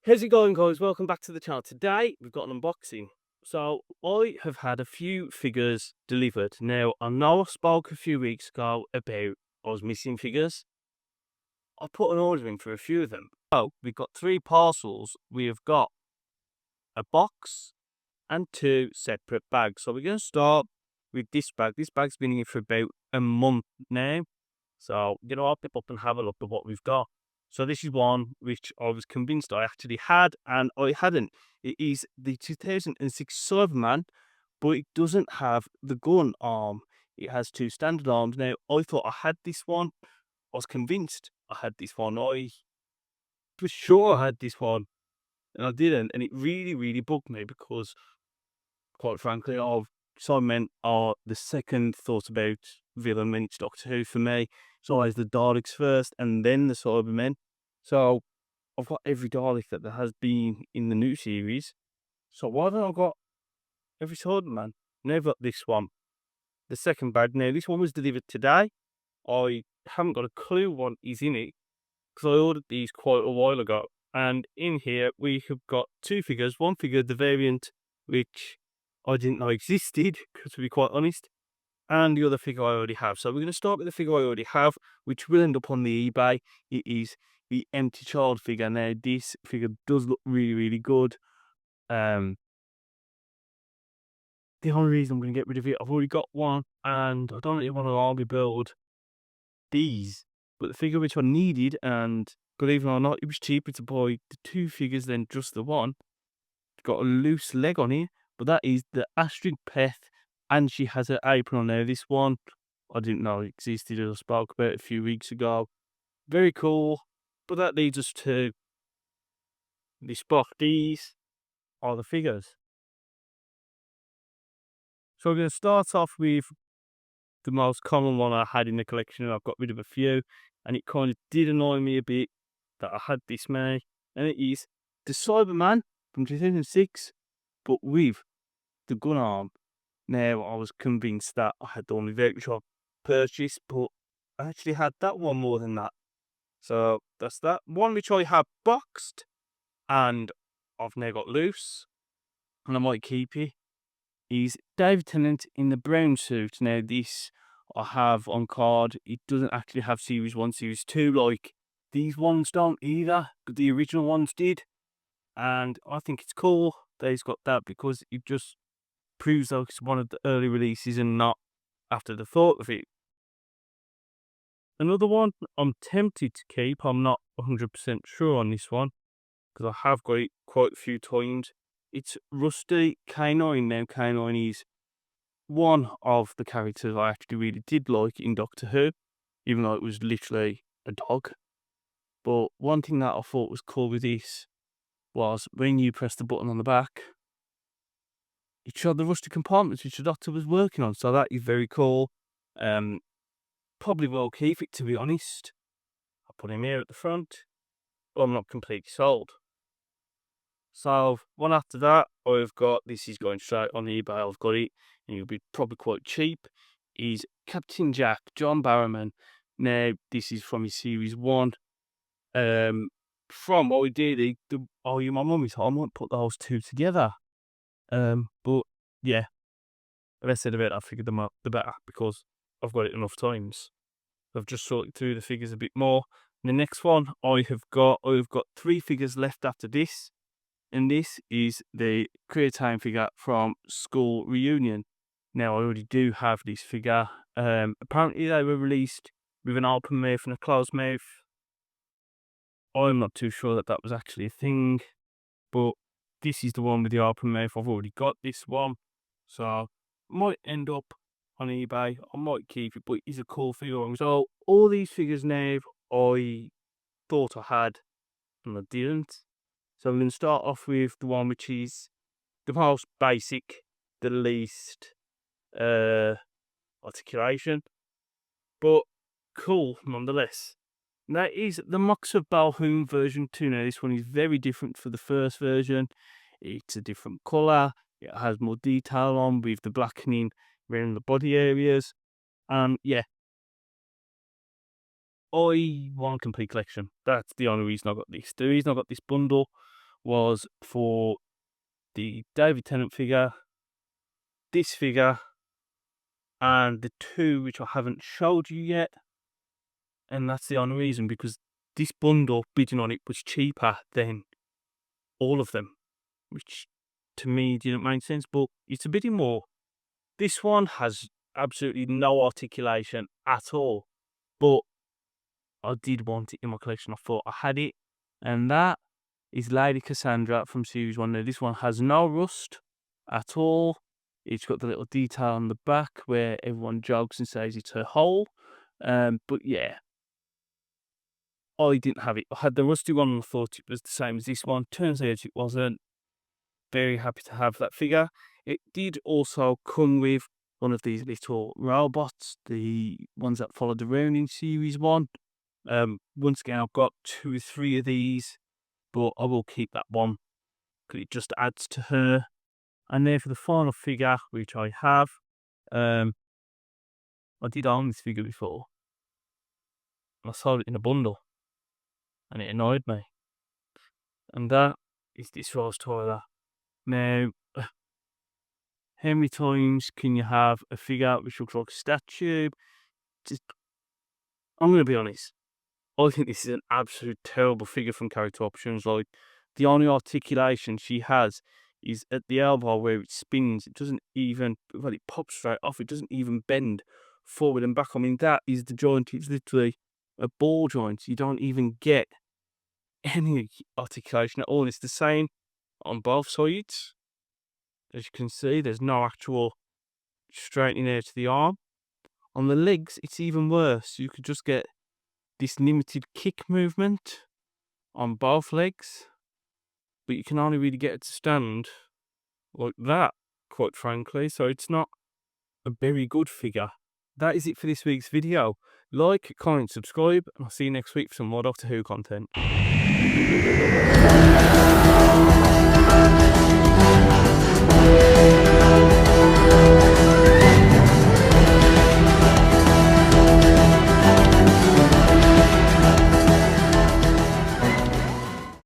How's it going, guys? Welcome back to the channel. Today we've got an unboxing. So I have had a few figures delivered. Now I know I spoke a few weeks ago about I was missing figures. I put an order in for a few of them. So we've got 3 parcels. We have got a box and 2 separate bags. So we're going to start with this bag. This bag's been here for about a month now. So I'll pop up and have a look at what we've got. So this is one which I was convinced I actually had, and I hadn't. It is the 2006 Cyberman, but it doesn't have the gun arm. It has 2 standard arms. Now, I thought I had this one. I was convinced I had this one. I was sure I had this one, and I didn't. And it really, really bugged me because, quite frankly, Cybermen are the second thought about villain when it's Doctor Who for me. It's always the Daleks first and then the Cybermen. So I've got every Dalek that there has been in the new series. So why haven't I got every Cyberman? Now I've got this one. The second bag. Now this one was delivered today. I haven't got a clue what is in it because I ordered these quite a while ago. And in here we have got 2 figures. One figure, the variant, which I didn't know existed, to be quite honest, and the other figure I already have. So we're going to start with the figure I already have, which will end up on the eBay. It is the Empty Child figure. Now this figure does look really, really good. The only reason I'm going to get rid of it, I've already got one, and I don't really want to army build these. But the figure which I needed, and believe it or not, it was cheaper to buy the 2 figures than just the one. It's got a loose leg on here, but that is the Astrid Peth, and she has her apron on there. This one, I didn't know it existed, as I spoke about a few weeks ago. Very cool. But that leads us to this box. These are the figures. So we're going to start off with the most common one I had in the collection, and I've got rid of a few, and it kind of did annoy me a bit that I had this many, and it is the Cyberman from 2006, but with the gun arm. Now I was convinced that I had the only variant which I purchased, but I actually had that one more than that. So that's that one which I have boxed, and I've now got loose, and I might keep it. Is David Tennant in the brown suit. Now this I have on card. It doesn't actually have series 1, series 2 like these ones don't either, but the original ones did. And I think it's cool that he's got that because it just proves that it's one of the early releases and not after the thought of it. Another one I'm tempted to keep. I'm not 100% sure on this one because I have got it quite a few times. It's Rusty K9. Now K9 is one of the characters I actually really did like in Doctor Who, even though it was literally a dog. But one thing that I thought was cool with this was when you press the button on the back, it showed the rusty compartments which the Doctor was working on. So that is very cool. Probably will keep it, to be honest. I'll put him here at the front, but I'm not completely sold. So one after that, I've got, this is going straight on eBay, I've got it, and it'll be probably quite cheap, is Captain Jack, John Barrowman. Now, this is from his series 1. From ideally, my mum is home, I might put those 2 together. But yeah, the less said about it, I figured them out, the better, because I've got it enough times. I've just sorted through the figures a bit more. And the next one I've got 3 figures left after this. And this is the Career Time figure from School Reunion. Now, I already do have this figure. Apparently, they were released with an open mouth and a closed mouth. I'm not too sure that that was actually a thing, but this is the one with the open mouth. I've already got this one, so I might end up on eBay. I might keep it, but it's a cool figure. So all these figures now I thought I had, and I didn't. So I'm going to start off with the one which is the most basic, the least articulation, but cool nonetheless. And that is the Mox of Balhoun version 2. Now this one is very different for the first version. It's a different colour. It has more detail on with the blackening around the body areas. Yeah, I want a complete collection. That's the only reason I got this. The reason I got this bundle was for the David Tennant figure, this figure, and the two which I haven't showed you yet. And that's the only reason, because this bundle, bidding on it, was cheaper than all of them, which to me didn't make sense, but it's a bidding more. This one has absolutely no articulation at all, but I did want it in my collection. I thought I had it, and that is Lady Cassandra from Series 1. Now, this one has no rust at all. It's got the little detail on the back where everyone jokes and says it's her hole. But yeah, I didn't have it. I had the rusty one and I thought it was the same as this one. Turns out it wasn't. Very happy to have that figure. It did also come with one of these little robots, the ones that followed around in Series 1. Once again, I've got 2 or 3 of these, but I will keep that one because it just adds to her. And then for the final figure, which I have, I did own this figure before. I sold it in a bundle, and it annoyed me. And that is this Rose Tyler. Now, how many times can you have a figure which looks like a statue? I'm going to be honest. I think this is an absolute terrible figure from Character Options. Like, the only articulation she has is at the elbow where it spins. It doesn't even, well, it pops straight off. It doesn't even bend forward and back. I mean, that is the joint. It's literally a ball joint. You don't even get any articulation at all. It's the same on both sides. As you can see, there's no actual straightening out to the arm. On the legs, it's even worse. You could just get this limited kick movement on both legs, but you can only really get it to stand like that, quite frankly. So it's not a very good figure. That is it for this week's video. Like, comment, subscribe, and I'll see you next week for some more Doctor Who content.